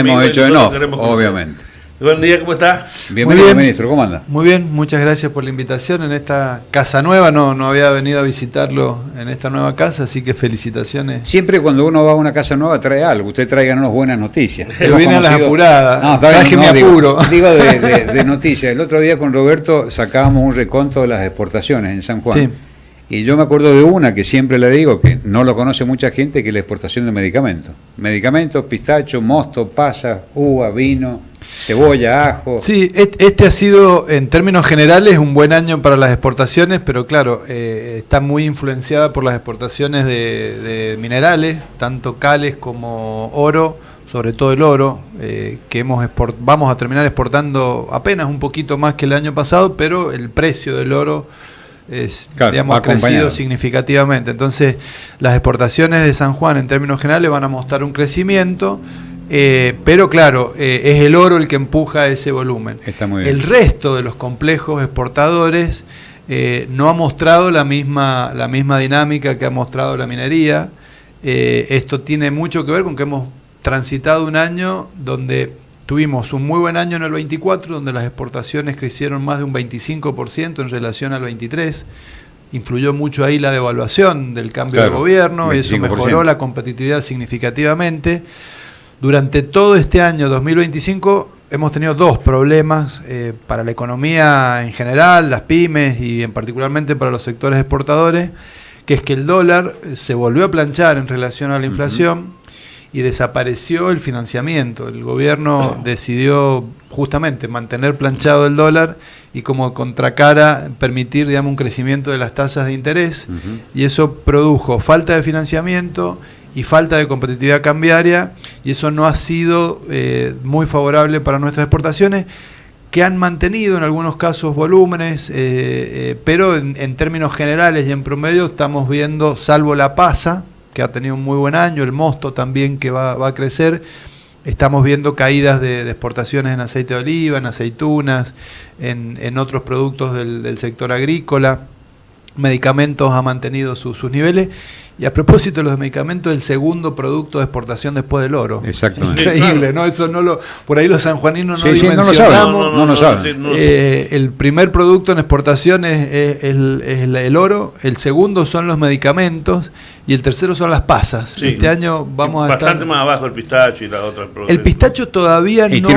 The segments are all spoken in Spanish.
hemos hecho en off, obviamente. Buen día, ¿cómo está? Bienvenido, ministro, ¿cómo anda? Muy bien, muchas gracias por la invitación en esta casa nueva, no había venido a visitarlo en esta nueva casa, así que felicitaciones. Siempre cuando uno va a una casa nueva trae algo, usted tráiganos buenas noticias. Yo vine a las apuradas, traje mi apuro. Digo de noticias, el otro día con Roberto sacábamos un reconto de las exportaciones en San Juan. Sí. Y yo me acuerdo de una que siempre le digo, que no lo conoce mucha gente, que es la exportación de medicamentos. Medicamentos, pistacho, mosto, pasa, uva, vino, cebolla, ajo. Sí, este ha sido, en términos generales, un buen año para las exportaciones, pero claro, está muy influenciada por las exportaciones de minerales, tanto cales como oro, sobre todo el oro, que vamos a terminar exportando apenas un poquito más que el año pasado, pero el precio del oro ha crecido significativamente. Entonces, las exportaciones de San Juan en términos generales van a mostrar un crecimiento, pero claro, es el oro el que empuja ese volumen. Está muy bien. El resto de los complejos exportadores no ha mostrado la misma dinámica que ha mostrado la minería. Esto tiene mucho que ver con que hemos transitado un año donde tuvimos un muy buen año en el 24, donde las exportaciones crecieron más de un 25% en relación al 23. Influyó mucho ahí la devaluación del cambio de gobierno, 25%. Eso mejoró la competitividad significativamente. Durante todo este año 2025 hemos tenido dos problemas para la economía en general, las pymes y en particularmente para los sectores exportadores, que es que el dólar se volvió a planchar en relación a la inflación. Y desapareció el financiamiento. El gobierno decidió justamente mantener planchado el dólar y como contracara permitir, digamos, un crecimiento de las tasas de interés, y eso produjo falta de financiamiento y falta de competitividad cambiaria, y eso no ha sido muy favorable para nuestras exportaciones, que han mantenido en algunos casos volúmenes, pero en términos generales y en promedio estamos viendo, salvo la pasa, que ha tenido un muy buen año, el mosto también que va a crecer, estamos viendo caídas de exportaciones en aceite de oliva, en aceitunas, en otros productos del sector agrícola. Medicamentos ha mantenido sus niveles. Y a propósito de los medicamentos, el segundo producto de exportación después del oro. Exactamente. Increíble, ¿no? Eso por ahí los sanjuaninos no dimensionamos. No lo saben. El primer producto en exportación es el oro, el segundo son los medicamentos y el tercero son las pasas. Sí, este año vamos a estar bastante más abajo el pistacho y la otra. El pistacho todavía no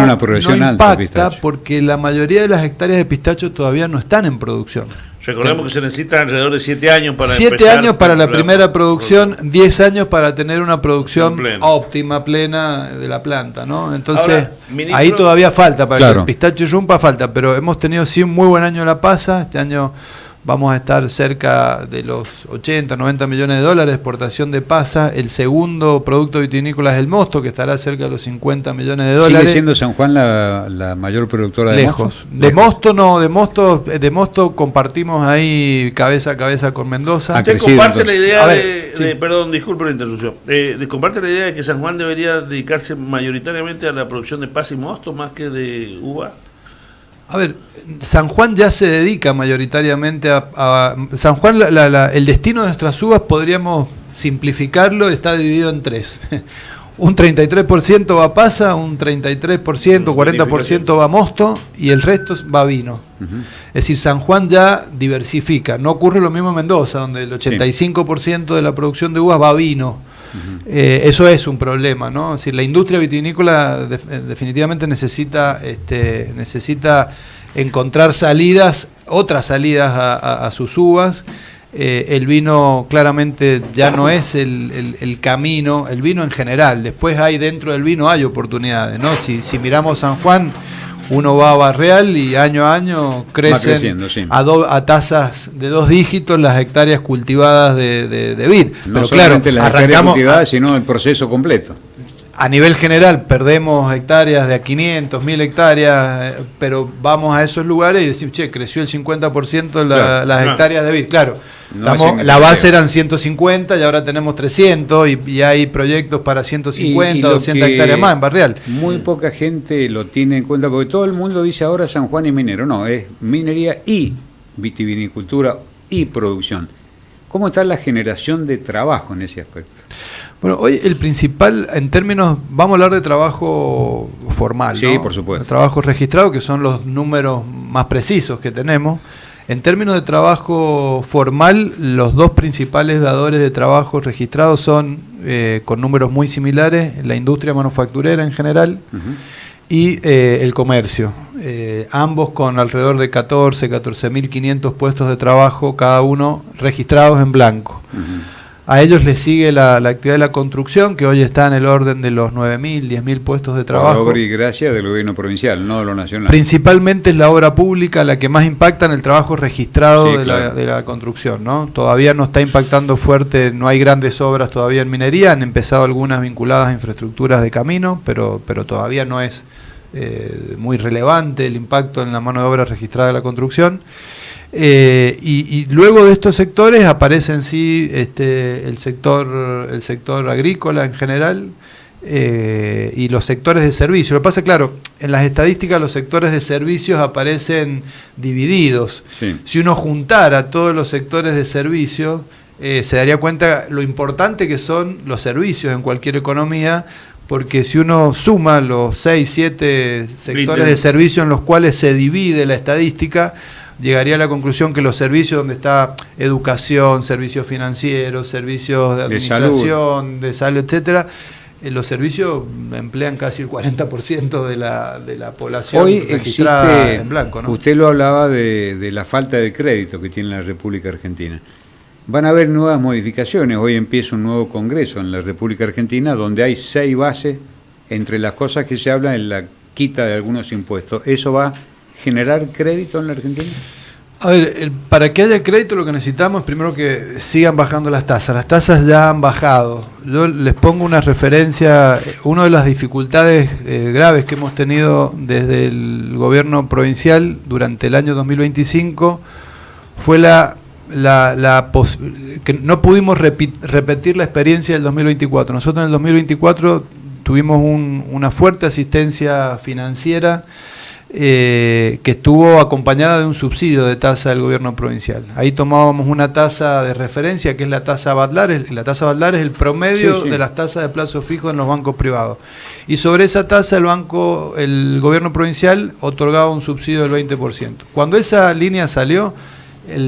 impacta porque la mayoría de las hectáreas de pistacho todavía no están en producción. Recordemos que se necesitan alrededor de 7 años para 7 años para la primera producción, 10 años para tener una producción óptima, plena de la planta, ¿no? Entonces, ahora, ministro, ahí todavía falta, para que el pistacho y rumpa falta, pero hemos tenido sí un muy buen año en la pasa. Este año vamos a estar cerca de los 80, 90 millones de dólares de exportación de pasa. El segundo producto vitivinícola es el mosto, que estará cerca de los 50 millones de dólares. ¿Sigue siendo San Juan la mayor productora de mosto? De mosto compartimos ahí cabeza a cabeza con Mendoza. ¿Usted comparte la idea perdón, disculpe la interrupción, comparte la idea de que San Juan debería dedicarse mayoritariamente a la producción de pasa y mosto más que de uva? A ver, San Juan ya se dedica mayoritariamente a San Juan, el destino de nuestras uvas, podríamos simplificarlo, está dividido en tres. Un 33% va a pasa, un 33%, 40% va a mosto y el resto va a vino. Es decir, San Juan ya diversifica. No ocurre lo mismo en Mendoza, donde el 85% de la producción de uvas va a vino. Eso es un problema, ¿no? Es decir, la industria vitivinícola definitivamente necesita encontrar otras salidas a sus uvas. El vino claramente ya no es el camino, el vino en general. Después dentro del vino hay oportunidades, ¿no? Si miramos San Juan, uno va a Barreal y año a año crecen a tasas de 2 dígitos las hectáreas cultivadas de vid. No pero claro, las hectáreas cultivadas, sino el proceso completo. A nivel general perdemos hectáreas de a 500, 1000 hectáreas, pero vamos a esos lugares y decimos, creció el 50% las hectáreas de vid. Claro, la base eran 150 y ahora tenemos 300 y hay proyectos para 150, 200 hectáreas más en Barreal. Muy poca gente lo tiene en cuenta porque todo el mundo dice ahora San Juan es minero. No, es minería y vitivinicultura y producción. ¿Cómo está la generación de trabajo en ese aspecto? Bueno, hoy el principal, en términos, vamos a hablar de trabajo formal, sí, ¿no? Por supuesto. El trabajo registrado, que son los números más precisos que tenemos. En términos de trabajo formal, los dos principales dadores de trabajo registrados son, con números muy similares, la industria manufacturera en general y el comercio. Ambos con alrededor de 14.500 puestos de trabajo, cada uno registrados en blanco. A ellos les sigue la actividad de la construcción, que hoy está en el orden de los 9.000, 10.000 puestos de trabajo. Por obra y gracia del gobierno provincial, no de lo nacional. Principalmente es la obra pública la que más impacta en el trabajo registrado Sí, de, claro. de la construcción, ¿no? Todavía no está impactando fuerte, no hay grandes obras todavía en minería, han empezado algunas vinculadas a infraestructuras de camino, pero todavía no es muy relevante el impacto en la mano de obra registrada de la construcción. Y luego de estos sectores aparece en sí el sector agrícola en general y los sectores de servicio. Lo que pasa, claro, en las estadísticas los sectores de servicios aparecen divididos. Sí. Si uno juntara todos los sectores de servicio, se daría cuenta lo importante que son los servicios en cualquier economía, porque si uno suma los 6, 7 sectores de servicio en los cuales se divide la estadística, llegaría a la conclusión que los servicios donde está educación, servicios financieros, servicios de administración, de salud, etcétera, los servicios emplean casi el 40% de la población hoy registrada existe, en blanco, ¿no? Usted lo hablaba de la falta de crédito que tiene la República Argentina. Van a haber nuevas modificaciones. Hoy empieza un nuevo congreso en la República Argentina donde hay 6 bases entre las cosas que se hablan en la quita de algunos impuestos. ¿Eso va a generar crédito en la Argentina? A ver, para que haya crédito lo que necesitamos es primero que sigan bajando las tasas. Las tasas ya han bajado. Yo les pongo una referencia. Una de las dificultades graves que hemos tenido desde el gobierno provincial durante el año 2025 fue que no pudimos repetir la experiencia del 2024. Nosotros en el 2024 tuvimos una fuerte asistencia financiera que estuvo acompañada de un subsidio de tasa del gobierno provincial. Ahí tomábamos una tasa de referencia que es la tasa Badlar. La tasa Badlar es el promedio de las tasas de plazo fijo en los bancos privados. Y sobre esa tasa el gobierno provincial otorgaba un subsidio del 20%. Cuando esa línea salió,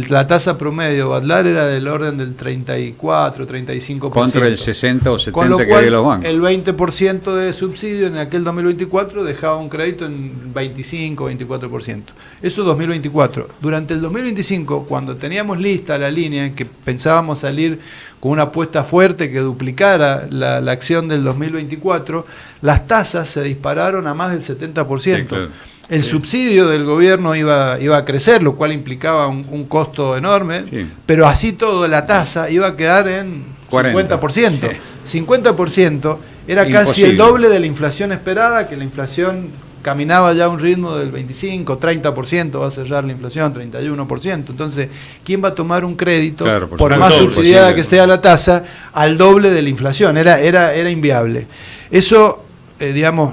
la tasa promedio Badlar era del orden del 34, 35%. Contra el 60 o 70% con lo que cual, hay de los bancos. El 20% de subsidio en aquel 2024 dejaba un crédito en 25, 24%. Eso 2024. Durante el 2025, cuando teníamos lista la línea, que pensábamos salir con una apuesta fuerte que duplicara la acción del 2024, las tasas se dispararon a más del 70%. Sí, claro. El subsidio del gobierno iba a crecer, lo cual implicaba un costo enorme, pero así todo la tasa iba a quedar en 40. 50%. Sí. 50% era casi el doble de la inflación esperada, que la inflación caminaba ya a un ritmo del 25, 30%, va a cerrar la inflación, 31%. Entonces, ¿quién va a tomar un crédito, por más subsidiada que sea la tasa, al doble de la inflación? Era inviable. Eso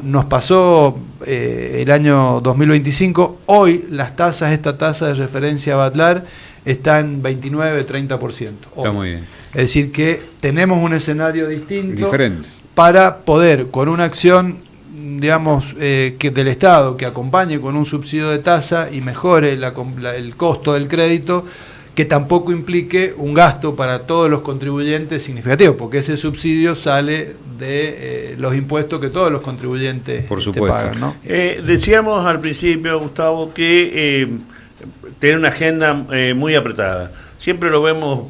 nos pasó el año 2025. Hoy las tasas, esta tasa de referencia Badlar está en 29-30%. Está muy bien. Es decir que tenemos un escenario diferente para poder, con una acción que del Estado que acompañe con un subsidio de tasa y mejore el costo del crédito, que tampoco implique un gasto para todos los contribuyentes significativo, porque ese subsidio sale de los impuestos que todos los contribuyentes pagan, ¿no? Decíamos al principio, Gustavo, que tiene una agenda muy apretada. Siempre lo vemos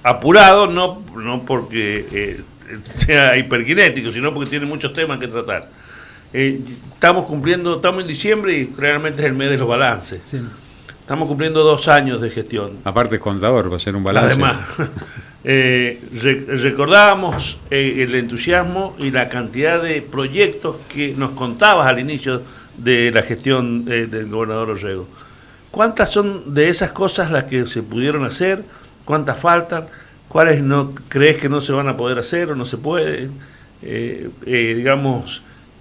apurado, no porque sea hiperkinético, sino porque tiene muchos temas que tratar. Estamos en diciembre y realmente es el mes de los balances. Sí. Estamos cumpliendo 2 años de gestión. Aparte es contador, va a ser un balance. Además, recordábamos el entusiasmo y la cantidad de proyectos que nos contabas al inicio de la gestión del gobernador Orrego. ¿Cuántas son de esas cosas las que se pudieron hacer? ¿Cuántas faltan? ¿Cuáles no crees que no se van a poder hacer o no se pueden?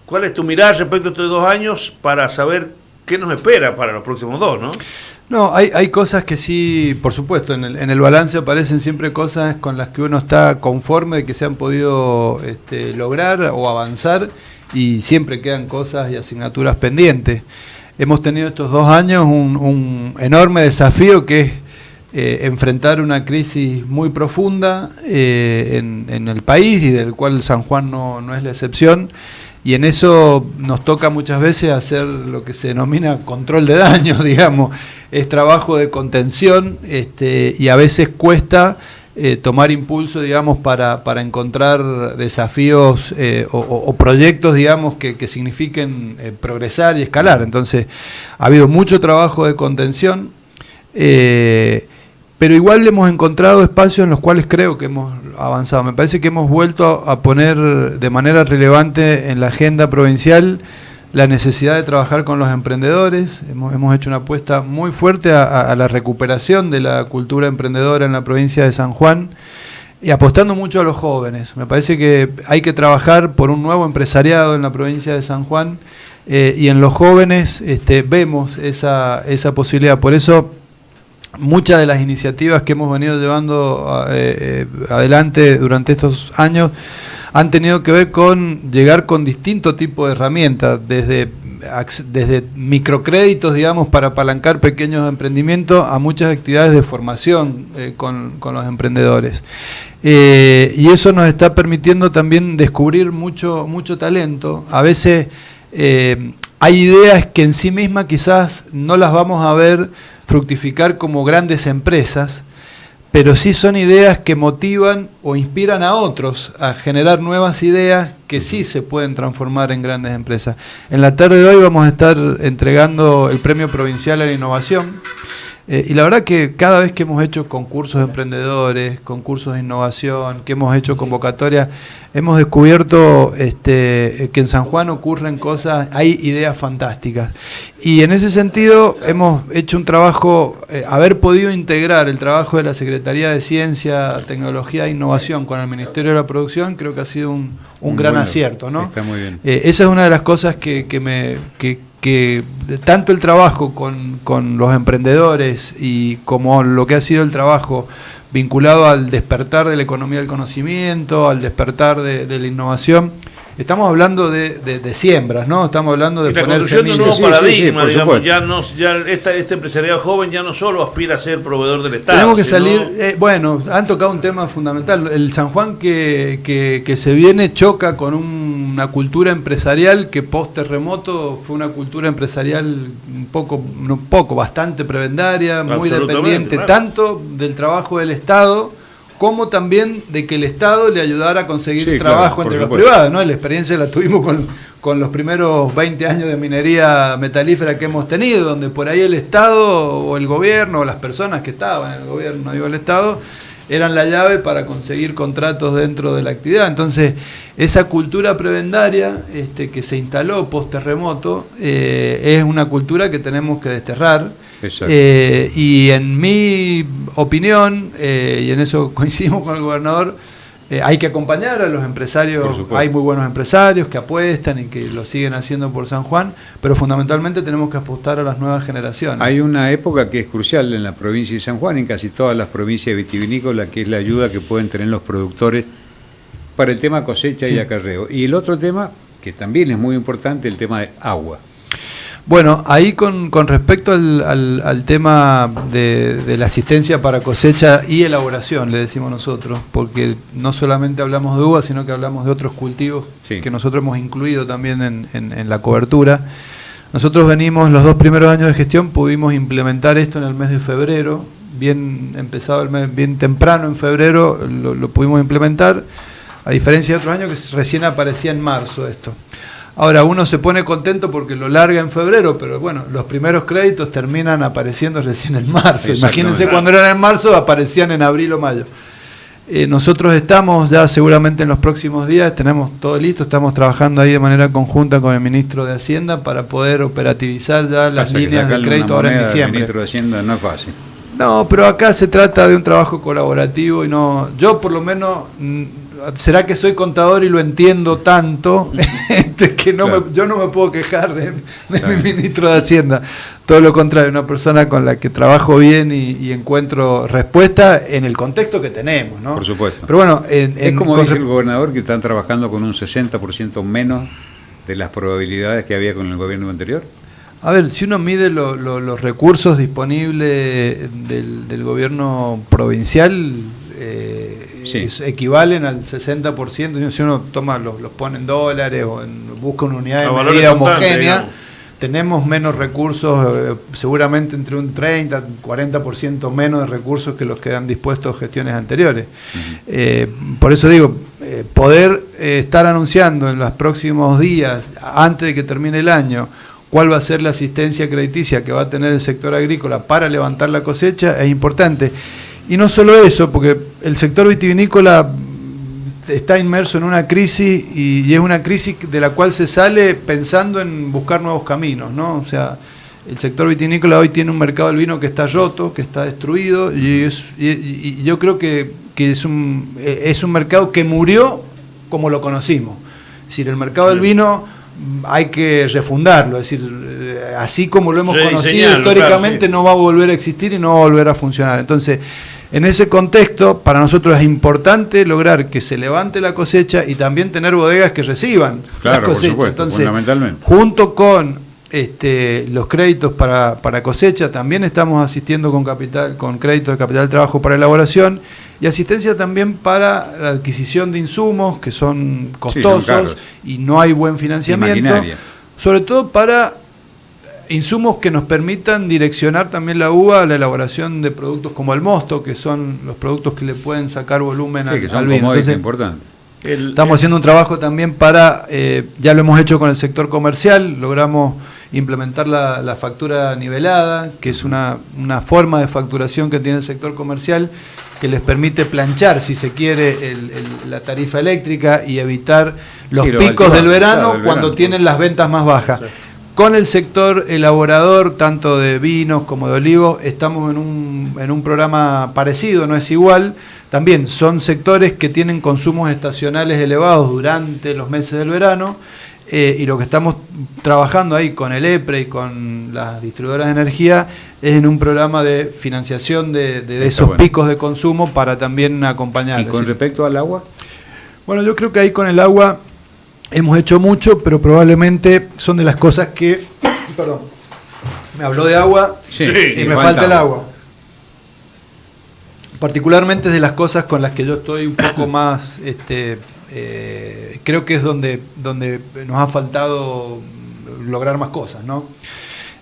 ¿Cuál es tu mirada respecto a estos 2 años para saber qué nos espera para los próximos 2, no? No, hay cosas que sí, por supuesto, en el balance aparecen siempre cosas con las que uno está conforme de que se han podido lograr o avanzar, y siempre quedan cosas y asignaturas pendientes. Hemos tenido estos 2 años un enorme desafío, que es enfrentar una crisis muy profunda en el país, y del cual San Juan no es la excepción. Y en eso nos toca muchas veces hacer lo que se denomina control de daños, digamos. Es trabajo de contención, y a veces cuesta tomar impulso, digamos, para encontrar desafíos o proyectos, digamos, que signifiquen progresar y escalar. Entonces, ha habido mucho trabajo de contención, pero igual hemos encontrado espacios en los cuales creo que hemos avanzado. Me parece que hemos vuelto a poner de manera relevante en la agenda provincial la necesidad de trabajar con los emprendedores. Hemos hecho una apuesta muy fuerte a la recuperación de la cultura emprendedora en la provincia de San Juan, y apostando mucho a los jóvenes. Me parece que hay que trabajar por un nuevo empresariado en la provincia de San Juan, y en los jóvenes vemos esa posibilidad. Por eso, muchas de las iniciativas que hemos venido llevando adelante durante estos años han tenido que ver con llegar con distintos tipos de herramientas, desde microcréditos, digamos, para apalancar pequeños emprendimientos, a muchas actividades de formación con los emprendedores. Y eso nos está permitiendo también descubrir mucho talento. A veces hay ideas que en sí mismas quizás no las vamos a ver fructificar como grandes empresas, pero sí son ideas que motivan o inspiran a otros a generar nuevas ideas que sí se pueden transformar en grandes empresas. En la tarde de hoy vamos a estar entregando el Premio Provincial a la Innovación, y la verdad que cada vez que hemos hecho concursos de emprendedores, concursos de innovación, que hemos hecho convocatorias, hemos descubierto que en San Juan ocurren cosas, hay ideas fantásticas. Y en ese sentido hemos hecho un trabajo, haber podido integrar el trabajo de la Secretaría de Ciencia, Tecnología e Innovación con el Ministerio de la Producción, creo que ha sido un gran acierto, ¿no? Está muy bien. Esa es una de las cosas que tanto el trabajo con los emprendedores y como lo que ha sido el trabajo vinculado al despertar de la economía del conocimiento, al despertar de la innovación. Estamos hablando de siembras, ¿no? Estamos hablando de poner semillas. De un nuevo paradigma, digamos. Este empresariado joven ya no solo aspira a ser proveedor del Estado. Tenemos que salir, bueno, han tocado un tema fundamental. El San Juan que se viene choca con una cultura empresarial que post terremoto fue una cultura empresarial bastante prebendaria, muy dependiente, claro, tanto del trabajo del Estado como también de que el Estado le ayudara a conseguir trabajo entre los privados, ¿no? La experiencia la tuvimos con los primeros 20 años de minería metalífera que hemos tenido, donde por ahí el Estado o el gobierno o las personas que estaban en el gobierno, digo el Estado, eran la llave para conseguir contratos dentro de la actividad. Entonces, esa cultura prebendaria que se instaló post terremoto es una cultura que tenemos que desterrar. Y en mi opinión, y en eso coincidimos con el gobernador, hay que acompañar a los empresarios. Hay muy buenos empresarios que apuestan y que lo siguen haciendo por San Juan, pero fundamentalmente tenemos que apostar a las nuevas generaciones. Hay una época que es crucial en la provincia de San Juan, en casi todas las provincias vitivinícolas, que es la ayuda que pueden tener los productores para el tema cosecha y acarreo. Y el otro tema, que también es muy importante, el tema de agua. Bueno, ahí con respecto al tema de la asistencia para cosecha y elaboración, le decimos nosotros, porque no solamente hablamos de uva, sino que hablamos de otros cultivos que nosotros hemos incluido también en la cobertura. Nosotros venimos, los 2 primeros años de gestión, pudimos implementar esto en el mes de febrero, bien empezado el mes, bien temprano en febrero lo pudimos implementar, a diferencia de otros años que recién aparecía en marzo esto. Ahora, uno se pone contento porque lo larga en febrero, pero bueno, los primeros créditos terminan apareciendo recién en marzo. Imagínense cuando eran en marzo, aparecían en abril o mayo. Nosotros estamos ya seguramente en los próximos días, tenemos todo listo, estamos trabajando ahí de manera conjunta con el ministro de Hacienda para poder operativizar ya las líneas de crédito ahora en diciembre. El ministro de Hacienda no es fácil. No, pero acá se trata de un trabajo colaborativo y no, yo por lo menos, será que soy contador y lo entiendo tanto que yo no me puedo quejar de mi ministro de Hacienda, todo lo contrario, una persona con la que trabajo bien y encuentro respuesta en el contexto que tenemos, ¿no? Por supuesto. Pero bueno, es como dice el gobernador, que están trabajando con un 60% menos de las probabilidades que había con el gobierno anterior. A ver, si uno mide los recursos disponibles del gobierno provincial, sí, equivalen al 60%. Si uno toma los pone en dólares o busca una unidad de valores medida constantes, homogénea, digamos. tenemos menos recursos, seguramente entre un 30, 40% menos de recursos que los que han dispuesto gestiones anteriores. Por eso digo, poder estar anunciando en los próximos días, antes de que termine el año, cuál va a ser la asistencia crediticia que va a tener el sector agrícola para levantar la cosecha, es importante. Y no solo eso, porque el sector vitivinícola está inmerso en una crisis y es una crisis de la cual se sale pensando en buscar nuevos caminos, ¿no? O sea, el sector vitivinícola hoy tiene un mercado del vino que está roto, que está destruido, y yo creo que es un mercado que murió como lo conocimos. Es decir, el mercado del vino hay que refundarlo, es decir, así como lo hemos conocido históricamente, claro, sí, no va a volver a existir y no va a volver a funcionar. Entonces, en ese contexto, para nosotros es importante lograr que se levante la cosecha y también tener bodegas que reciban, claro, la cosecha. Por supuesto, entonces, fundamentalmente, junto con los créditos para cosecha, también estamos asistiendo con créditos de capital de trabajo para elaboración y asistencia también para la adquisición de insumos que son costosos, sí, y no hay buen financiamiento, sobre todo para insumos que nos permitan direccionar también la uva a la elaboración de productos como el mosto, que son los productos que le pueden sacar volumen al vino. Entonces, importante. Estamos haciendo un trabajo también para, ya lo hemos hecho con el sector comercial, logramos implementar la factura nivelada, que es una forma de facturación que tiene el sector comercial, que les permite planchar, si se quiere, la tarifa eléctrica y evitar los picos del verano cuando tienen las ventas más bajas. Sí. Con el sector elaborador, tanto de vinos como de olivos, estamos en un programa parecido, no es igual. También son sectores que tienen consumos estacionales elevados durante los meses del verano, y lo que estamos trabajando ahí con el EPRE y con las distribuidoras de energía es en un programa de financiación de esos picos de consumo para también acompañar. ¿Y con respecto al agua? Bueno, yo creo que ahí con el agua hemos hecho mucho, pero probablemente son de las cosas que... Perdón, me habló de agua, sí, y me falta el agua. Particularmente es de las cosas con las que yo estoy un poco más... creo que es donde nos ha faltado lograr más cosas, ¿no?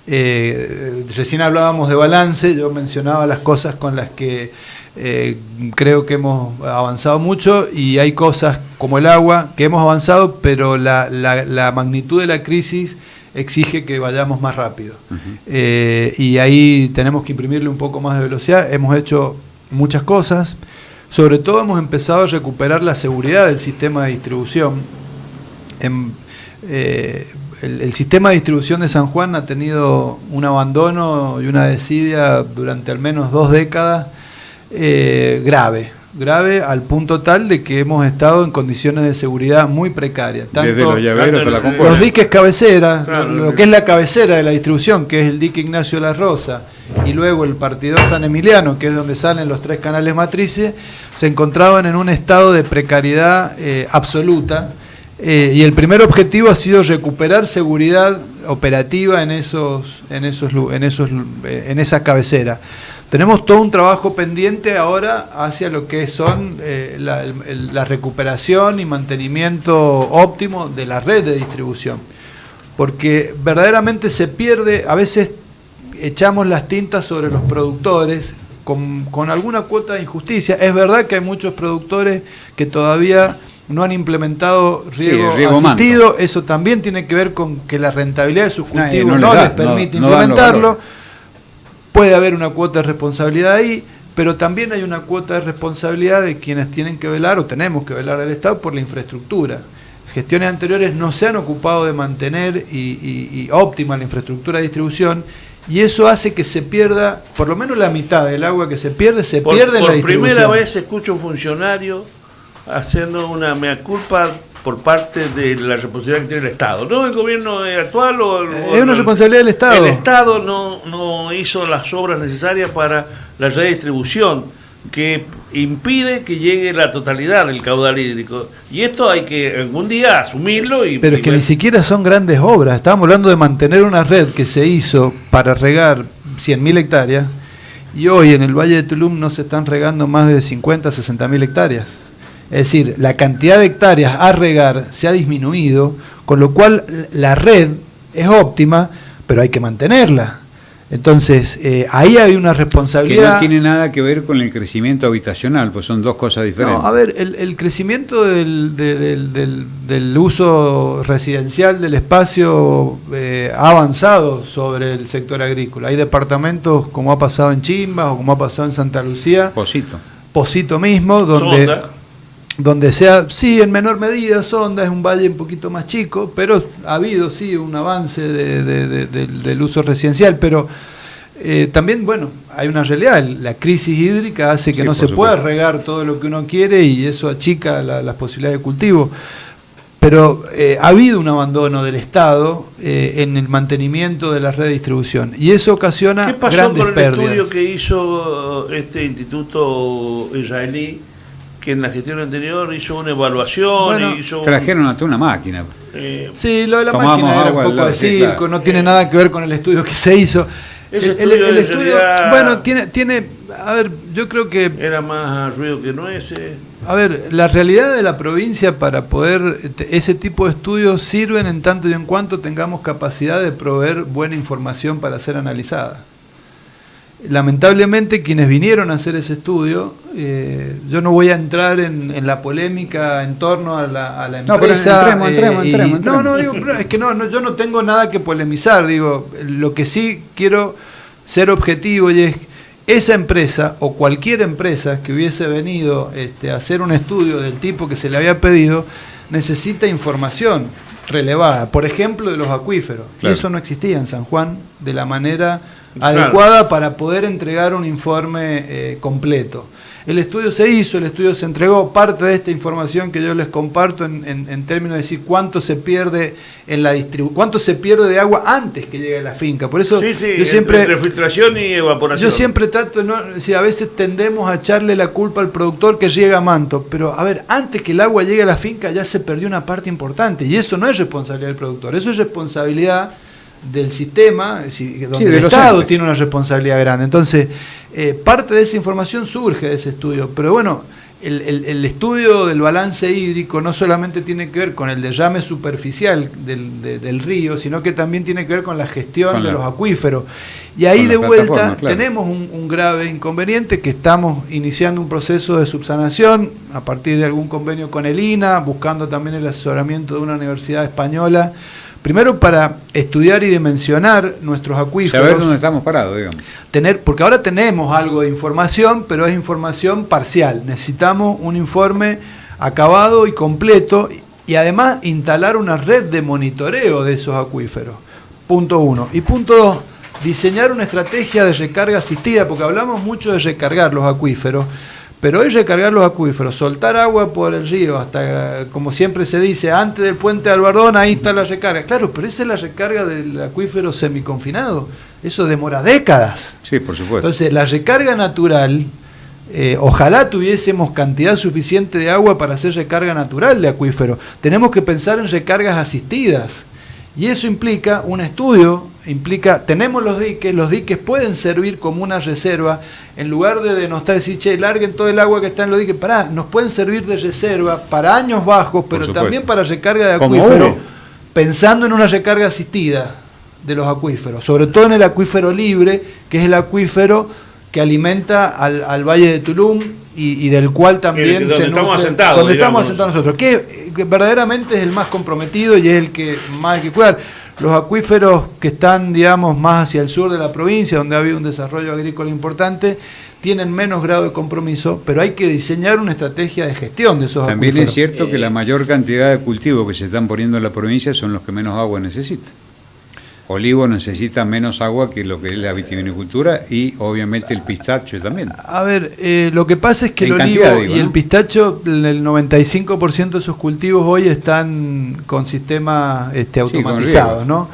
Recién hablábamos de balance, yo mencionaba las cosas con las que creo que hemos avanzado mucho, y hay cosas como el agua que hemos avanzado, pero la magnitud de la crisis exige que vayamos más rápido. Y ahí tenemos que imprimirle un poco más de velocidad. Hemos hecho muchas cosas. Sobre todo hemos empezado a recuperar la seguridad del sistema de distribución. El sistema de distribución de San Juan ha tenido un abandono y una desidia durante al menos 2 décadas grave al punto tal de que hemos estado en condiciones de seguridad muy precarias. Tanto los diques cabecera, claro, lo que es la cabecera de la distribución, que es el dique Ignacio La Rosa, y luego el partidor San Emiliano, que es donde salen los 3 canales matrices, se encontraban en un estado de precariedad absoluta, y el primer objetivo ha sido recuperar seguridad operativa en esa cabecera. Tenemos todo un trabajo pendiente ahora hacia lo que son la recuperación y mantenimiento óptimo de la red de distribución, porque verdaderamente se pierde, a veces echamos las tintas sobre los productores con alguna cuota de injusticia. Es verdad que hay muchos productores que todavía no han implementado riego asistido, manto. Eso también tiene que ver con que la rentabilidad de sus cultivos no les permite implementarlo. Puede haber una cuota de responsabilidad ahí, pero también hay una cuota de responsabilidad de quienes tienen que velar, o tenemos que velar al Estado, por la infraestructura. Gestiones anteriores no se han ocupado de mantener y óptima la infraestructura de distribución, y eso hace que se pierda, por lo menos la mitad del agua que se pierde en la distribución. Por primera vez escucho un funcionario haciendo una mea culpa por parte de la responsabilidad que tiene el Estado, no el gobierno actual es una responsabilidad del Estado. El Estado no hizo las obras necesarias para la redistribución que impide que llegue la totalidad del caudal hídrico, y esto hay que algún día asumirlo. Pero es que ni siquiera son grandes obras. Estábamos hablando de mantener una red que se hizo para regar 100.000 hectáreas, y hoy en el Valle de Tulum no se están regando más de 50, 60.000 hectáreas. Es decir, la cantidad de hectáreas a regar se ha disminuido, con lo cual la red es óptima, pero hay que mantenerla. Entonces, ahí hay una responsabilidad... Que no tiene nada que ver con el crecimiento habitacional, pues son dos cosas diferentes. No, a ver, el crecimiento del uso residencial del espacio ha avanzado sobre el sector agrícola. Hay departamentos, como ha pasado en Chimbas o como ha pasado en Santa Lucía. Posito mismo, donde sea, sí, en menor medida, Sonda es un valle un poquito más chico, pero ha habido, sí, un avance del uso residencial, pero también, bueno, hay una realidad, la crisis hídrica hace que no se pueda regar todo lo que uno quiere y eso achica las posibilidades de cultivo, pero ha habido un abandono del Estado en el mantenimiento de la red de distribución y eso ocasiona grandes pérdidas. ¿Qué pasó con el estudio que hizo este instituto israelí, que en la gestión anterior hizo una evaluación? Trajeron hasta una máquina. Sí, lo de la máquina era un poco de circo, claro. No tiene nada que ver con el estudio que se hizo. El estudio, bueno, tiene, a ver, yo creo que... Era más ruido que nueces. A ver, la realidad de la provincia para poder, ese tipo de estudios sirven en tanto y en cuanto tengamos capacidad de proveer buena información para ser analizada. Lamentablemente quienes vinieron a hacer ese estudio, yo no voy a entrar en la polémica en torno a la empresa. No, pero entremos. No, digo, es que yo no tengo nada que polemizar, digo, lo que sí quiero ser objetivo y es esa empresa o cualquier empresa que hubiese venido a hacer un estudio del tipo que se le había pedido, necesita información relevada, por ejemplo, de los acuíferos. Claro. Y eso no existía en San Juan de la manera adecuada para poder entregar un informe completo. El estudio se hizo, el estudio se entregó, parte de esta información que yo les comparto en términos de decir cuánto se pierde en la cuánto se pierde de agua antes que llegue a la finca. Por eso yo siempre, entre filtración y evaporación. Yo siempre trato de no decir, a veces tendemos a echarle la culpa al productor que riega manto, pero a ver, antes que el agua llegue a la finca ya se perdió una parte importante y eso no es responsabilidad del productor, eso es responsabilidad del sistema, donde el Estado tiene una responsabilidad grande. Entonces, parte de esa información surge de ese estudio, pero bueno, el estudio del balance hídrico no solamente tiene que ver con el derrame superficial del río, sino que también tiene que ver con la gestión de los acuíferos. Y ahí de vuelta tenemos un grave inconveniente, que estamos iniciando un proceso de subsanación a partir de algún convenio con el INA, buscando también el asesoramiento de una universidad española, primero para estudiar y dimensionar nuestros acuíferos. Saber dónde estamos parados, digamos. Porque ahora tenemos algo de información, pero es información parcial. Necesitamos un informe acabado y completo y además instalar una red de monitoreo de esos acuíferos. Punto 1. Y punto 2, diseñar una estrategia de recarga asistida, porque hablamos mucho de recargar los acuíferos, pero hoy recargar los acuíferos, soltar agua por el río, hasta, como siempre se dice, antes del puente de Albardón, ahí está la recarga. Claro, pero esa es la recarga del acuífero semiconfinado. Eso demora décadas. Sí, por supuesto. Entonces, la recarga natural, ojalá tuviésemos cantidad suficiente de agua para hacer recarga natural de acuífero. Tenemos que pensar en recargas asistidas. Y eso implica un estudio, tenemos los diques pueden servir como una reserva, en lugar de denostar, decir, che, larguen todo el agua que está en los diques, nos pueden servir de reserva para años bajos, pero también para recarga de acuífero, pensando en una recarga asistida de los acuíferos, sobre todo en el acuífero libre, que es el acuífero que alimenta al Valle de Tulum y del cual también estamos asentados nosotros, que verdaderamente es el más comprometido y es el que más hay que cuidar. Los acuíferos que están, digamos, más hacia el sur de la provincia, donde ha habido un desarrollo agrícola importante, tienen menos grado de compromiso, pero hay que diseñar una estrategia de gestión de esos acuíferos. También es cierto que la mayor cantidad de cultivos que se están poniendo en la provincia son los que menos agua necesitan. olivo necesita menos agua que lo que es la vitivinicultura y obviamente el pistacho también. A ver, lo que pasa es que el olivo y el pistacho, el 95% de sus cultivos hoy están con sistemas automatizados, ¿no?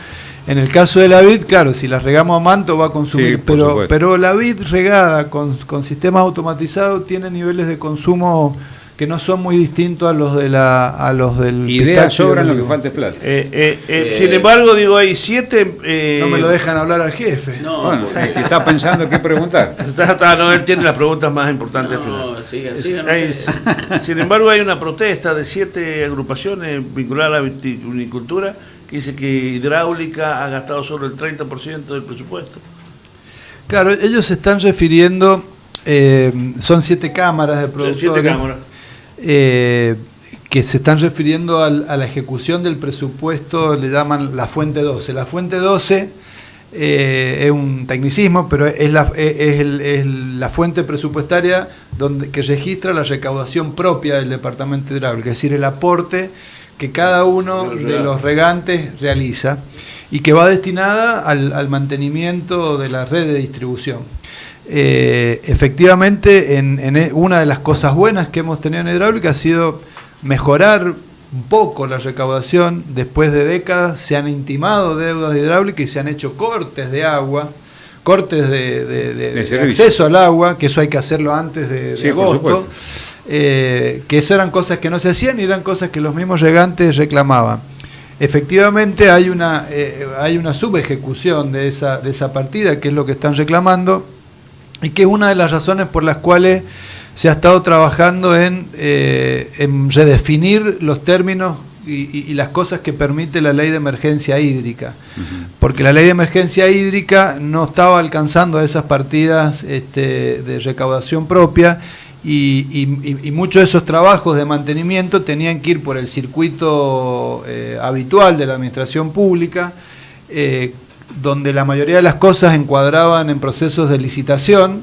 En el caso de la vid, claro, si la regamos a manto va a consumir, pero la vid regada con sistemas automatizados tiene niveles de consumo que no son muy distintos a los del Ideas sobran, lo que falta es plata. Sin embargo, digo, hay 7... no me lo dejan hablar al jefe. No, bueno, es que está pensando qué preguntar. No, él tiene las preguntas más importantes al final. Sin embargo, hay una protesta de 7 agrupaciones vinculadas a la vitivinicultura que dice que hidráulica ha gastado solo el 30% del presupuesto. Claro, ellos se están refiriendo, son 7 cámaras de productores. 7 cámaras. Que se están refiriendo a la ejecución del presupuesto, le llaman la fuente 12. La fuente 12 es un tecnicismo, pero es la fuente presupuestaria que registra la recaudación propia del departamento hidráulico, es decir, el aporte que cada uno de los regantes realiza y que va destinada al mantenimiento de la red de distribución. Efectivamente, una de las cosas buenas que hemos tenido en hidráulica ha sido mejorar un poco la recaudación. Después de décadas se han intimado deudas de hidráulica y se han hecho cortes de agua, cortes de acceso al agua, que eso hay que hacerlo antes de agosto, que eso eran cosas que no se hacían y eran cosas que los mismos regantes reclamaban. Efectivamente hay una subejecución de esa partida, que es lo que están reclamando, y que es una de las razones por las cuales se ha estado trabajando en redefinir los términos y las cosas que permite la ley de emergencia hídrica. Porque la ley de emergencia hídrica no estaba alcanzando esas partidas de recaudación propia y muchos de esos trabajos de mantenimiento tenían que ir por el circuito habitual de la administración pública, donde la mayoría de las cosas encuadraban en procesos de licitación,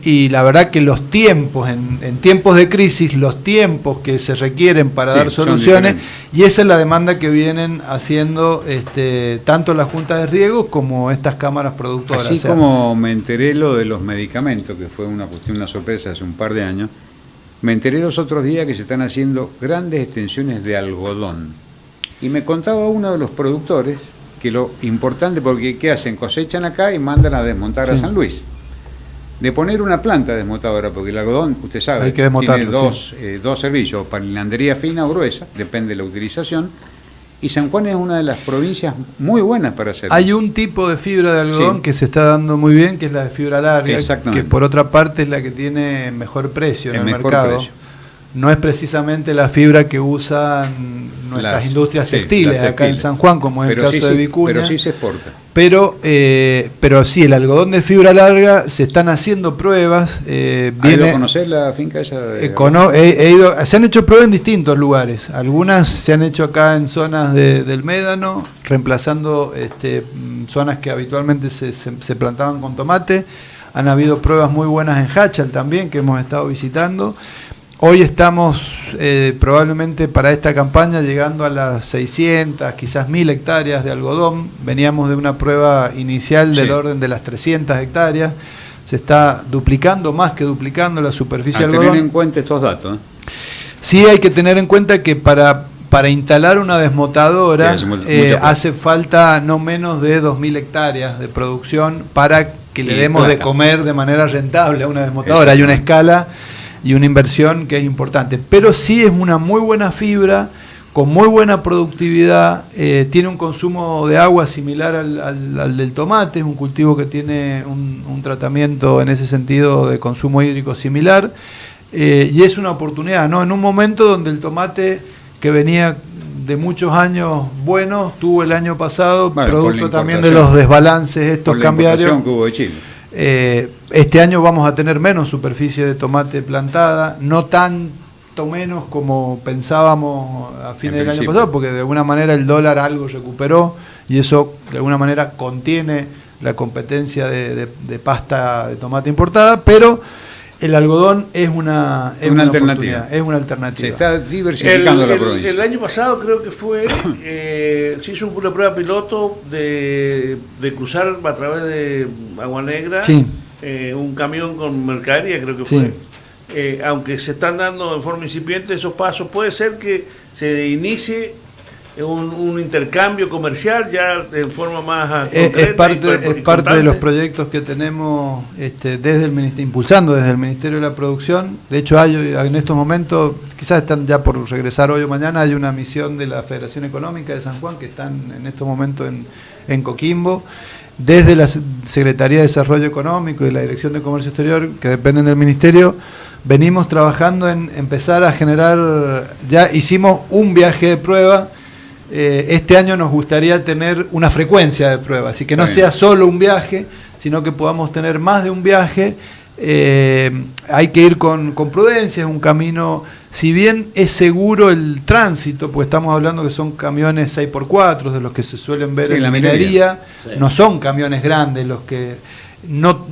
y la verdad que los tiempos, en tiempos de crisis, los tiempos que se requieren para dar soluciones, y esa es la demanda que vienen haciendo tanto la Junta de Riego como estas cámaras productoras. Así como me enteré lo de los medicamentos, que fue una sorpresa hace un par de años, me enteré los otros días que se están haciendo grandes extensiones de algodón. Y me contaba uno de los productores que lo importante, porque ¿qué hacen? Cosechan acá y mandan a desmontar a San Luis. De poner una planta desmotadora, porque el algodón, usted sabe, tiene dos servicios, para hilandería fina o gruesa, depende de la utilización, y San Juan es una de las provincias muy buenas para hacerlo. Hay un tipo de fibra de algodón que se está dando muy bien, que es la de fibra larga, que por otra parte es la que tiene mejor precio en el mercado. No es precisamente la fibra que usan nuestras industrias textiles acá en San Juan, como es el caso de Vicuña. Pero sí se exporta. Pero sí, el algodón de fibra larga, se están haciendo pruebas. ¿Has ido a conocer la finca esa? Se han hecho pruebas en distintos lugares. Algunas se han hecho acá en zonas del Médano, reemplazando zonas que habitualmente se plantaban con tomate. Han habido pruebas muy buenas en Hachal también, que hemos estado visitando. Hoy estamos probablemente para esta campaña llegando a las 600, quizás 1000 hectáreas de algodón. Veníamos de una prueba inicial del orden de las 300 hectáreas. Se está duplicando, más que duplicando la superficie de algodón. Tener en cuenta estos datos. Sí, hay que tener en cuenta que para instalar una desmotadora hace falta no menos de 2000 hectáreas de producción para que le demos de comer de manera rentable a una desmotadora. Hay una escala y una inversión que es importante, pero sí es una muy buena fibra, con muy buena productividad, tiene un consumo de agua similar al del tomate, es un cultivo que tiene un tratamiento en ese sentido de consumo hídrico similar, y es una oportunidad, ¿no? En un momento donde el tomate, que venía de muchos años buenos, tuvo el año pasado, producto también de los desbalances estos cambiarios. Que hubo de Chile. Este año vamos a tener menos superficie de tomate plantada, no tanto menos como pensábamos a fines del año pasado, porque de alguna manera el dólar algo recuperó y eso de alguna manera contiene la competencia de pasta de tomate importada, pero el algodón es una alternativa. Es una alternativa. Se está diversificando la provincia. El año pasado creo que fue, se hizo una prueba piloto de cruzar a través de Agua Negra, sí. Un camión con mercadería creo que fue. Aunque se están dando en forma incipiente esos pasos, puede ser que se inicie un intercambio comercial ya de forma más concreta. Es parte de los proyectos que tenemos impulsando desde el Ministerio de la Producción. De hecho, hay en estos momentos, quizás están ya por regresar hoy o mañana, hay una misión de la Federación Económica de San Juan que están en estos momentos en Coquimbo. Desde la Secretaría de Desarrollo Económico y la Dirección de Comercio Exterior, que dependen del Ministerio, venimos trabajando en empezar a generar, ya hicimos un viaje de prueba. Este año nos gustaría tener una frecuencia de prueba, así que no sea solo un viaje, sino que podamos tener más de un viaje. Hay que ir con prudencia, es un camino, si bien es seguro el tránsito, pues estamos hablando que son camiones 6x4, de los que se suelen ver en la minería, no son camiones grandes, los que no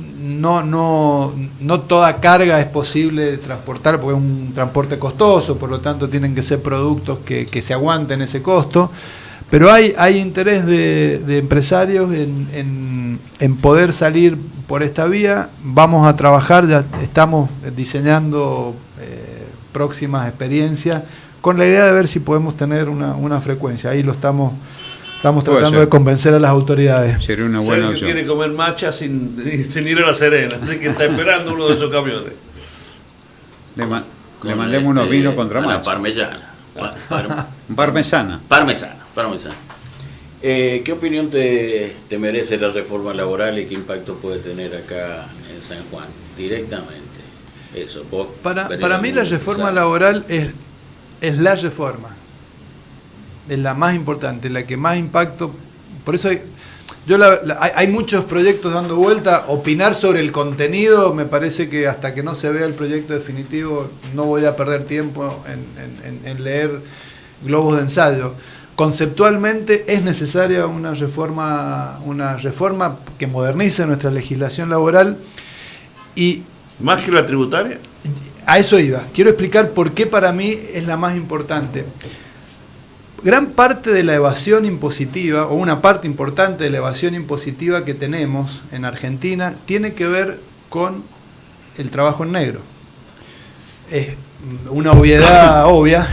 toda carga es posible transportar, porque es un transporte costoso, por lo tanto tienen que ser productos que se aguanten ese costo, pero hay interés de empresarios en poder salir por esta vía. Vamos a trabajar, ya estamos diseñando próximas experiencias con la idea de ver si podemos tener una frecuencia. Ahí lo estamos tratando de convencer a las autoridades. Sería una buena Sergio opción. quiere comer macha sin ir a La Serena, así que está esperando uno de esos camiones. Le mandemos unos vinos contra macha. Parmesana. Parmesana. Parmesana. ¿Qué opinión te merece la reforma laboral y qué impacto puede tener acá en San Juan directamente? Eso. Para mí la reforma laboral es la reforma. Es la más importante, la que más impacto. Por eso hay muchos proyectos dando vuelta. Opinar sobre el contenido, me parece que hasta que no se vea el proyecto definitivo no voy a perder tiempo en leer globos de ensayo. Conceptualmente es necesaria una reforma que modernice nuestra legislación laboral. Y ¿más que la tributaria? A eso iba. Quiero explicar por qué para mí es la más importante. Gran parte de la evasión impositiva, o una parte importante de la evasión impositiva que tenemos en Argentina, tiene que ver con el trabajo en negro. Es una obviedad obvia,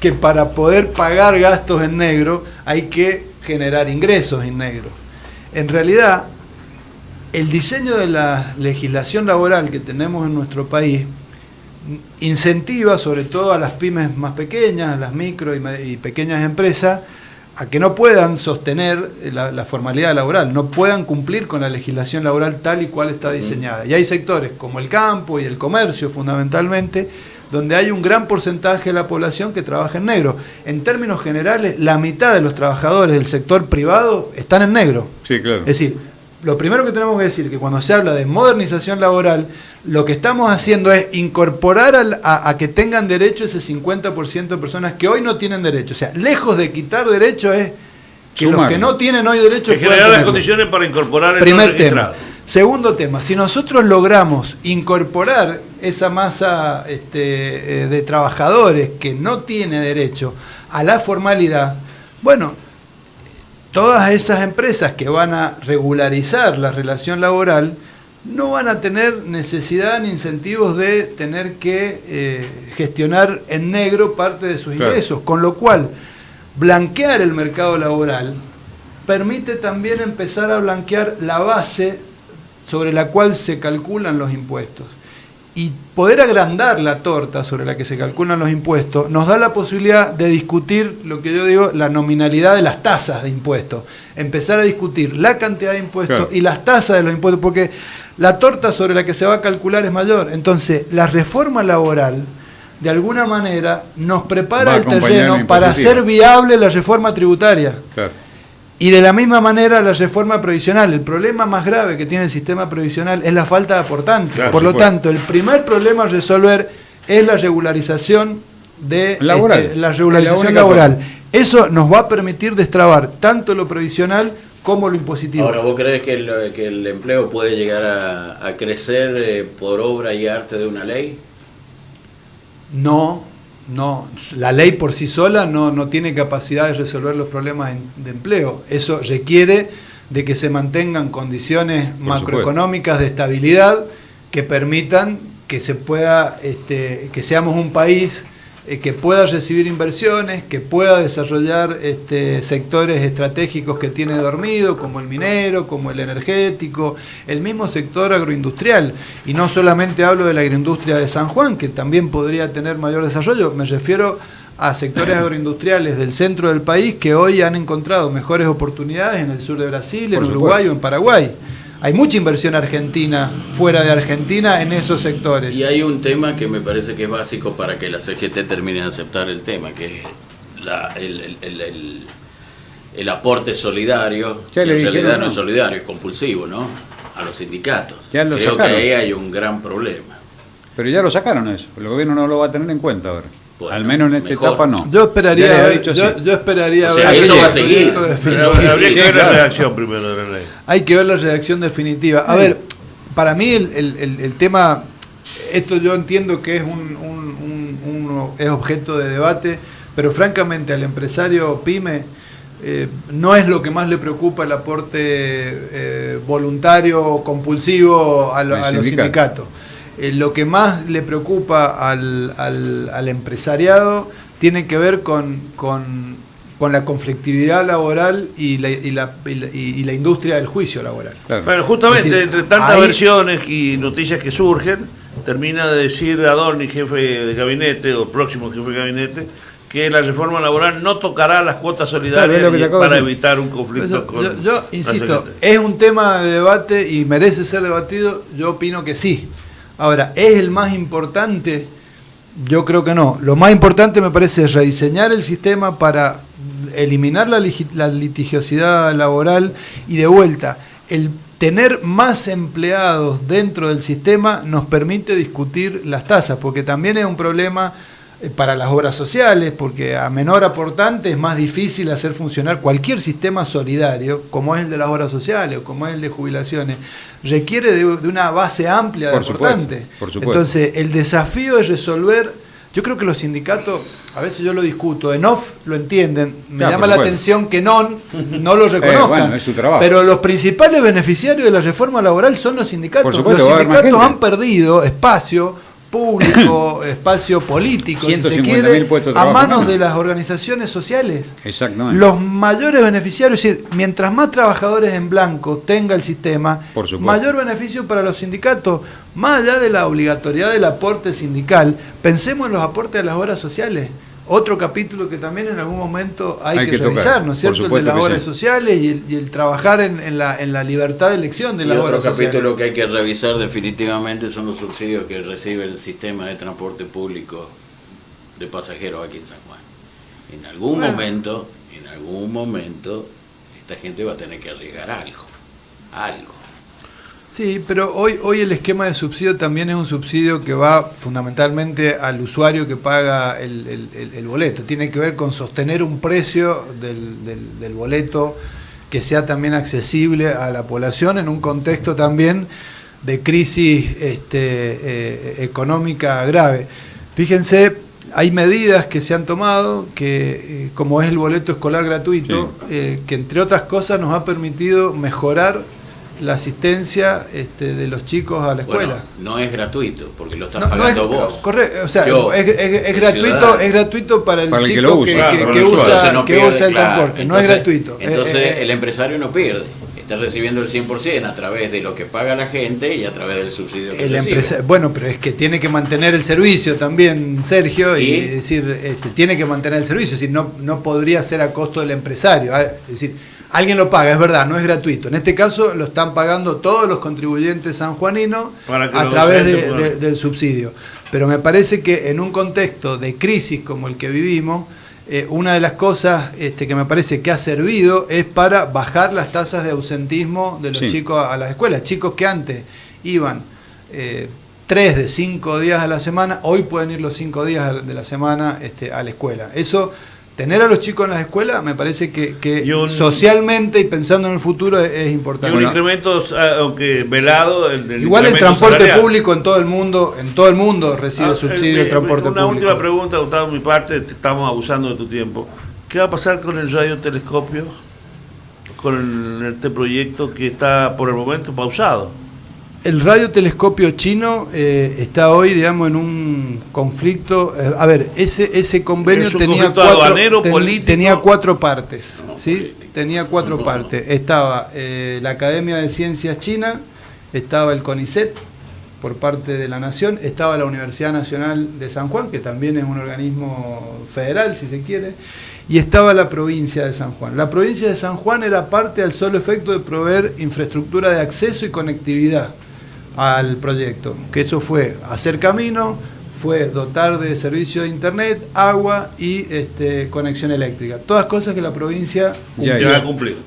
que para poder pagar gastos en negro hay que generar ingresos en negro. En realidad, el diseño de la legislación laboral que tenemos en nuestro país incentiva sobre todo a las pymes más pequeñas, a las micro y pequeñas empresas, a que no puedan sostener la formalidad laboral, no puedan cumplir con la legislación laboral tal y cual está diseñada. Y hay sectores como el campo y el comercio fundamentalmente, donde hay un gran porcentaje de la población que trabaja en negro. En términos generales, la mitad de los trabajadores del sector privado están en negro. Sí, claro. Es decir, lo primero que tenemos que decir es que cuando se habla de modernización laboral, lo que estamos haciendo es incorporar a que tengan derecho ese 50% de personas que hoy no tienen derecho. O sea, lejos de quitar derechos es que los que no tienen hoy derecho puedan generar las condiciones para incorporar el primer tema. Segundo tema, si nosotros logramos incorporar esa masa de trabajadores que no tiene derecho a la formalidad, bueno, todas esas empresas que van a regularizar la relación laboral no van a tener necesidad ni incentivos de tener que gestionar en negro parte de sus ingresos, con lo cual blanquear el mercado laboral permite también empezar a blanquear la base sobre la cual se calculan los impuestos. Y poder agrandar la torta sobre la que se calculan los impuestos nos da la posibilidad de discutir lo que yo digo, la nominalidad de las tasas de impuestos. Empezar a discutir la cantidad de impuestos y las tasas de los impuestos, porque la torta sobre la que se va a calcular es mayor. Entonces, la reforma laboral, de alguna manera, nos prepara el terreno para hacer viable la reforma tributaria. Claro. Y de la misma manera la reforma previsional. El problema más grave que tiene el sistema previsional es la falta de aportantes. Claro, por lo tanto, el primer problema a resolver es la regularización laboral. Eso nos va a permitir destrabar tanto lo previsional como lo impositivo. Ahora, ¿vos crees que el empleo puede llegar a crecer por obra y arte de una ley? No, la ley por sí sola no tiene capacidad de resolver los problemas de empleo. Eso requiere de que se mantengan condiciones macroeconómicas de estabilidad que permitan que se pueda, que seamos un país que pueda recibir inversiones, que pueda desarrollar sectores estratégicos que tiene dormido, como el minero, como el energético, el mismo sector agroindustrial. Y no solamente hablo de la agroindustria de San Juan, que también podría tener mayor desarrollo, me refiero a sectores agroindustriales del centro del país que hoy han encontrado mejores oportunidades en el sur de Brasil, en Uruguay o en Paraguay. Hay mucha inversión argentina, fuera de Argentina, en esos sectores. Y hay un tema que me parece que es básico para que la CGT termine de aceptar el tema, que es el aporte solidario, que en realidad no es solidario, es compulsivo, ¿no? A los sindicatos. Creo que ahí hay un gran problema. Pero ya lo sacaron eso, el gobierno no lo va a tener en cuenta ahora. Bueno, al menos en esta etapa no. Yo esperaría ver, yo esperaría ver. Eso va a seguir. Habría que ver la redacción primero de la ley. Hay que ver la redacción definitiva. A ver, para mí el tema, esto yo entiendo que es es objeto de debate, pero francamente al empresario pyme no es lo que más le preocupa el aporte voluntario o compulsivo a los sindicatos. Lo que más le preocupa al empresariado tiene que ver con la conflictividad laboral y la industria del juicio laboral. Claro. Bueno, justamente entre tantas versiones y noticias que surgen, termina de decir Adorni, jefe de gabinete o próximo jefe de gabinete, que la reforma laboral no tocará las cuotas solidarias para evitar un conflicto con yo insisto, es un tema de debate y merece ser debatido. Yo opino que sí. Ahora, ¿es el más importante? Yo creo que no. Lo más importante me parece es rediseñar el sistema para eliminar la litigiosidad laboral y de vuelta, el tener más empleados dentro del sistema nos permite discutir las tasas, porque también es un problema para las obras sociales, porque a menor aportante es más difícil hacer funcionar cualquier sistema solidario, como es el de las obras sociales o como es el de jubilaciones, requiere de una base amplia de aportantes. Por supuesto. Entonces, el desafío es resolver, yo creo que los sindicatos, a veces yo lo discuto, en off lo entienden, me llama la atención que no lo reconozcan, bueno, es su trabajo. Pero los principales beneficiarios de la reforma laboral son los sindicatos. Supuesto, los sindicatos han perdido espacio público, espacio político, si se quiere, a manos de las organizaciones sociales. Exactamente. Los mayores beneficiarios, es decir, mientras más trabajadores en blanco tenga el sistema, mayor beneficio para los sindicatos. Más allá de la obligatoriedad del aporte sindical, pensemos en los aportes a las obras sociales. Otro capítulo que también en algún momento hay que revisar, tocar, ¿no es cierto? El de las obras sociales y el trabajar en la libertad de elección de las obras sociales. Otro capítulo que hay que revisar definitivamente son los subsidios que recibe el sistema de transporte público de pasajeros aquí en San Juan. En algún momento, esta gente va a tener que arriesgar algo. Sí, pero hoy el esquema de subsidio también es un subsidio que va fundamentalmente al usuario que paga el boleto. Tiene que ver con sostener un precio del boleto que sea también accesible a la población en un contexto también de crisis económica grave. Fíjense, hay medidas que se han tomado, que como es el boleto escolar gratuito, que entre otras cosas nos ha permitido mejorar la asistencia de los chicos a la escuela. Bueno, no es gratuito, porque lo estás pagando vos. Correcto, o sea, es gratuito para el chico que usa el transporte, no es gratuito. Entonces el empresario no pierde, está recibiendo el 100% a través de lo que paga la gente y a través del subsidio que recibe. Bueno, pero es que tiene que mantener el servicio también, Sergio, y decir, tiene que mantener el servicio, es decir, no podría ser a costo del empresario, es decir, alguien lo paga, es verdad, no es gratuito. En este caso lo están pagando todos los contribuyentes sanjuaninos a través del subsidio. Pero me parece que en un contexto de crisis como el que vivimos, una de las cosas que me parece que ha servido es para bajar las tasas de ausentismo de los chicos a las escuelas. Chicos que antes iban 3 de 5 días a la semana, hoy pueden ir los 5 días de la semana a la escuela. Eso tener a los chicos en las escuelas me parece que socialmente y pensando en el futuro es importante. Y un incremento, aunque velado, igual el transporte salarial público en todo el mundo recibe subsidio de transporte público. Una última pregunta, Gustavo, de mi parte, estamos abusando de tu tiempo. ¿Qué va a pasar con el radiotelescopio, con este proyecto que está por el momento pausado? El radiotelescopio chino está hoy, digamos, en un conflicto. A ver, ese convenio tenía cuatro partes, ¿sí? Tenía cuatro partes. Estaba la Academia de Ciencias China, estaba el CONICET por parte de la Nación, estaba la Universidad Nacional de San Juan, que también es un organismo federal, si se quiere, y estaba la provincia de San Juan. La provincia de San Juan era parte al solo efecto de proveer infraestructura de acceso y conectividad al proyecto, que eso fue hacer camino, fue dotar de servicio de internet, agua y conexión eléctrica. Todas cosas que la provincia ya ha cumplido.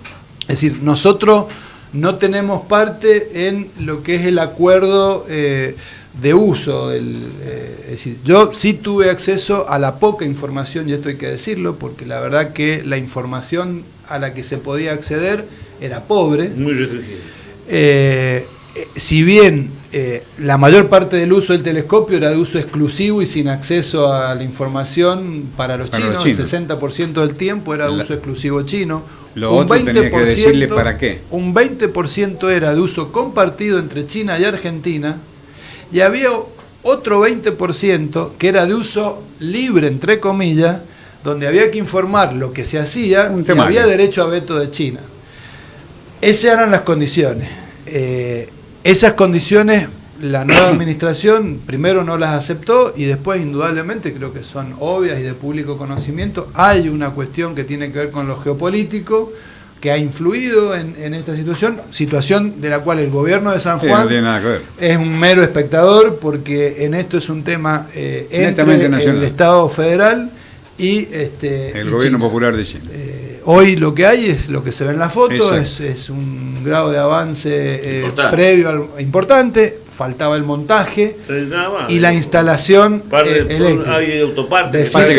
Es decir, nosotros no tenemos parte en lo que es el acuerdo de uso. Es decir, yo sí tuve acceso a la poca información, y esto hay que decirlo, porque la verdad que la información a la que se podía acceder era pobre. Muy restringida. Si bien la mayor parte del uso del telescopio era de uso exclusivo y sin acceso a la información para los chinos, el 60% del tiempo era de uso exclusivo chino. Un 20%, ¿para qué? Un 20% era de uso compartido entre China y Argentina, y había otro 20% que era de uso libre, entre comillas, donde había que informar lo que se hacía y había derecho a veto de China. Esas eran las condiciones. Esas condiciones la nueva administración primero no las aceptó y después indudablemente creo que son obvias y de público conocimiento. Hay una cuestión que tiene que ver con lo geopolítico que ha influido en esta situación de la cual el gobierno de San Juan es un mero espectador, porque en esto es un tema entre el Estado federal y el gobierno popular de Chile. Hoy lo que hay es lo que se ve en la foto, es un grado de avance previo importante, faltaba el montaje y la instalación eléctrica. Hay autopartes. Pasa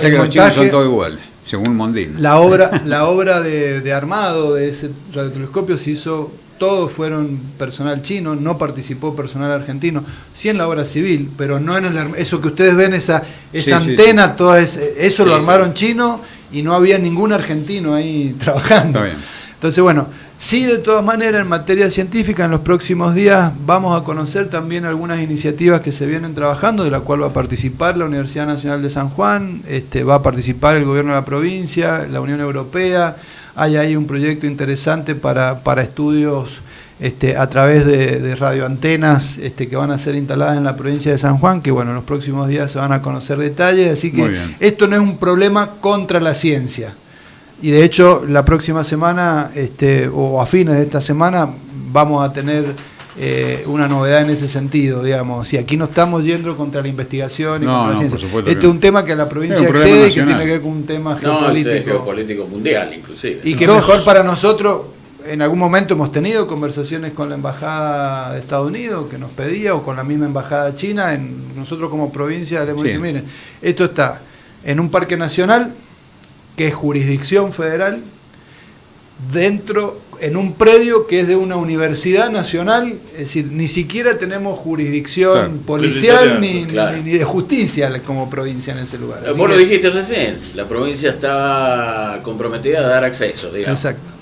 que los chinos son todos iguales, según Mondino. La obra de armado de ese radiotelescopio se hizo, todos fueron personal chino, no participó personal argentino, sí en la obra civil, pero no en eso que ustedes ven, esa antena, todo eso lo armaron chino y no había ningún argentino ahí trabajando. Entonces, bueno, sí, de todas maneras, en materia científica, en los próximos días vamos a conocer también algunas iniciativas que se vienen trabajando, de la cual va a participar la Universidad Nacional de San Juan, va a participar el gobierno de la provincia, la Unión Europea. Hay ahí un proyecto interesante para estudios a través de radioantenas que van a ser instaladas en la provincia de San Juan, que bueno, en los próximos días se van a conocer detalles, así que esto no es un problema contra la ciencia. Y de hecho, la próxima semana, o a fines de esta semana, vamos a tener una novedad en ese sentido, digamos. Si aquí no estamos yendo contra la investigación y contra la ciencia. Es un tema que a la provincia accede y que tiene que ver con un tema geopolítico mundial, inclusive. Y que mejor para nosotros, en algún momento hemos tenido conversaciones con la Embajada de Estados Unidos, que nos pedía, o con la misma Embajada china. Nosotros como provincia le hemos dicho, miren, esto está en un parque nacional, que es jurisdicción federal, en un predio que es de una universidad nacional, es decir, ni siquiera tenemos jurisdicción policial ni de justicia como provincia en ese lugar. Vos lo dijiste recién, la provincia estaba comprometida a dar acceso, digamos. Exacto.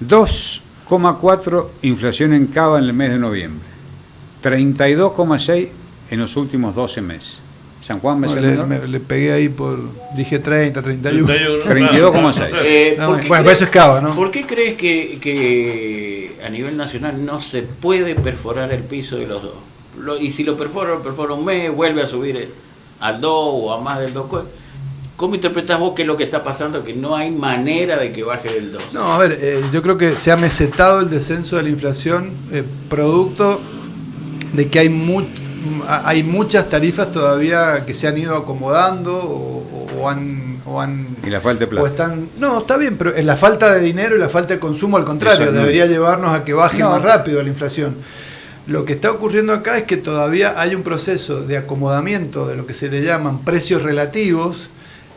2,4 inflación en Cava en el mes de noviembre, 32,6 en los últimos 12 meses. San Juan le pegué ahí dije 30, 31. 32,6. Bueno, eso es Cava, ¿no? ¿Por qué crees que a nivel nacional no se puede perforar el piso de los dos? Y si lo perfora un mes, vuelve a subir al 2 o a más del 2. ¿Cómo interpretás vos qué es lo que está pasando? Que no hay manera de que baje del 2. No, a ver, yo creo que se ha mesetado el descenso de la inflación producto de que hay muchas tarifas todavía que se han ido acomodando o han y la falta de plata. No, está bien, pero la falta de dinero y la falta de consumo, al contrario, debería llevarnos a que baje más rápido la inflación. Lo que está ocurriendo acá es que todavía hay un proceso de acomodamiento de lo que se le llaman precios relativos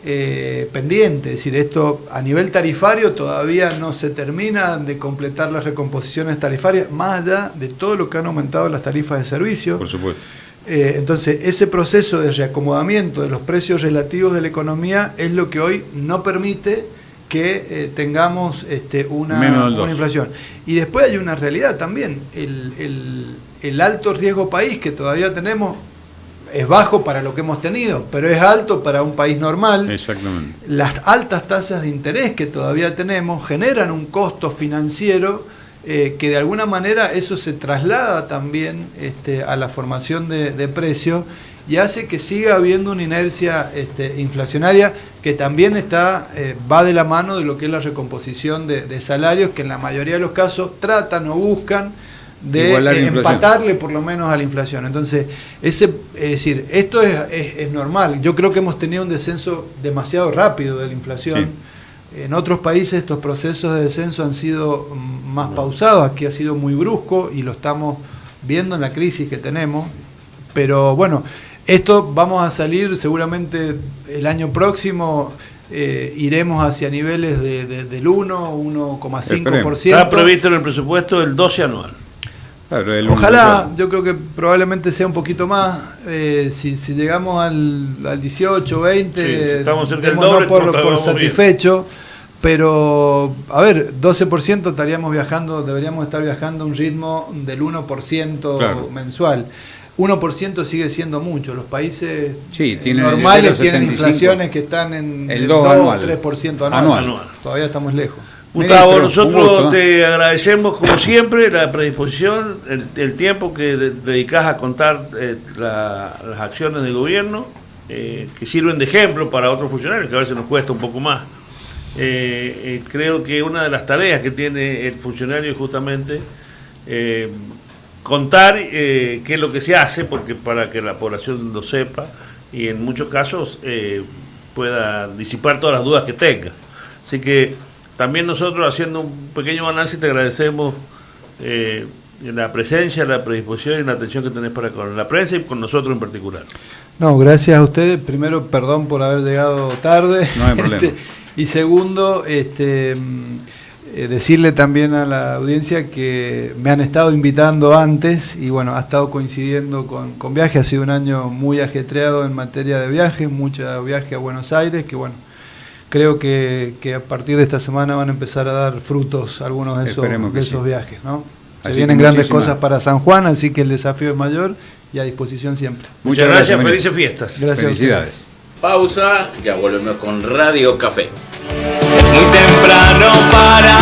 pendiente. Es decir, esto a nivel tarifario todavía no se termina de completar las recomposiciones tarifarias, más allá de todo lo que han aumentado las tarifas de servicio. Por supuesto. Entonces, ese proceso de reacomodamiento de los precios relativos de la economía es lo que hoy no permite que tengamos una inflación. Y después hay una realidad también. El alto riesgo país que todavía tenemos es bajo para lo que hemos tenido, pero es alto para un país normal. Exactamente. Las altas tasas de interés que todavía tenemos generan un costo financiero que de alguna manera eso se traslada también a la formación de precios y hace que siga habiendo una inercia inflacionaria que también va de la mano de lo que es la recomposición de salarios, que en la mayoría de los casos tratan o buscan de empatarle por lo menos a la inflación. Entonces, es decir, esto es normal. Yo creo que hemos tenido un descenso demasiado rápido de la inflación. Sí. En otros países estos procesos de descenso han sido más pausados, aquí ha sido muy brusco y lo estamos viendo en la crisis que tenemos. Pero bueno, esto vamos a salir seguramente el año próximo, iremos hacia niveles del 1,5%. Está previsto en el presupuesto el 12 anual. Claro, ojalá, yo creo que probablemente sea un poquito más, si llegamos al 18, 20, sí, estamos cerca del doble, por satisfecho, bien. Pero a ver, 12% deberíamos estar viajando a un ritmo del 1% claro. mensual. 1% sigue siendo mucho, los países normales tienen inflaciones que están en el 2 o 3% anual. Todavía estamos lejos. Gustavo, nosotros te agradecemos como siempre la predisposición, el tiempo que dedicás a contar las acciones del gobierno, que sirven de ejemplo para otros funcionarios, que a veces nos cuesta un poco más. Creo que una de las tareas que tiene el funcionario es justamente contar qué es lo que se hace, porque para que la población lo sepa y en muchos casos pueda disipar todas las dudas que tenga. Así que también nosotros, haciendo un pequeño análisis, te agradecemos la presencia, la predisposición y la atención que tenés para con la prensa y con nosotros en particular. No, gracias a ustedes. Primero, perdón por haber llegado tarde. No hay problema. Y segundo, decirle también a la audiencia que me han estado invitando antes y bueno, ha estado coincidiendo con viajes. Ha sido un año muy ajetreado en materia de viajes, mucho viaje a Buenos Aires, que bueno, creo que a partir de esta semana van a empezar a dar frutos algunos de esos viajes, ¿no? Se vienen grandes cosas para San Juan, así que el desafío es mayor y a disposición siempre. Muchas gracias, felices fiestas. Gracias. Felicidades. Pausa, ya volvemos con Radio Café. Es muy temprano para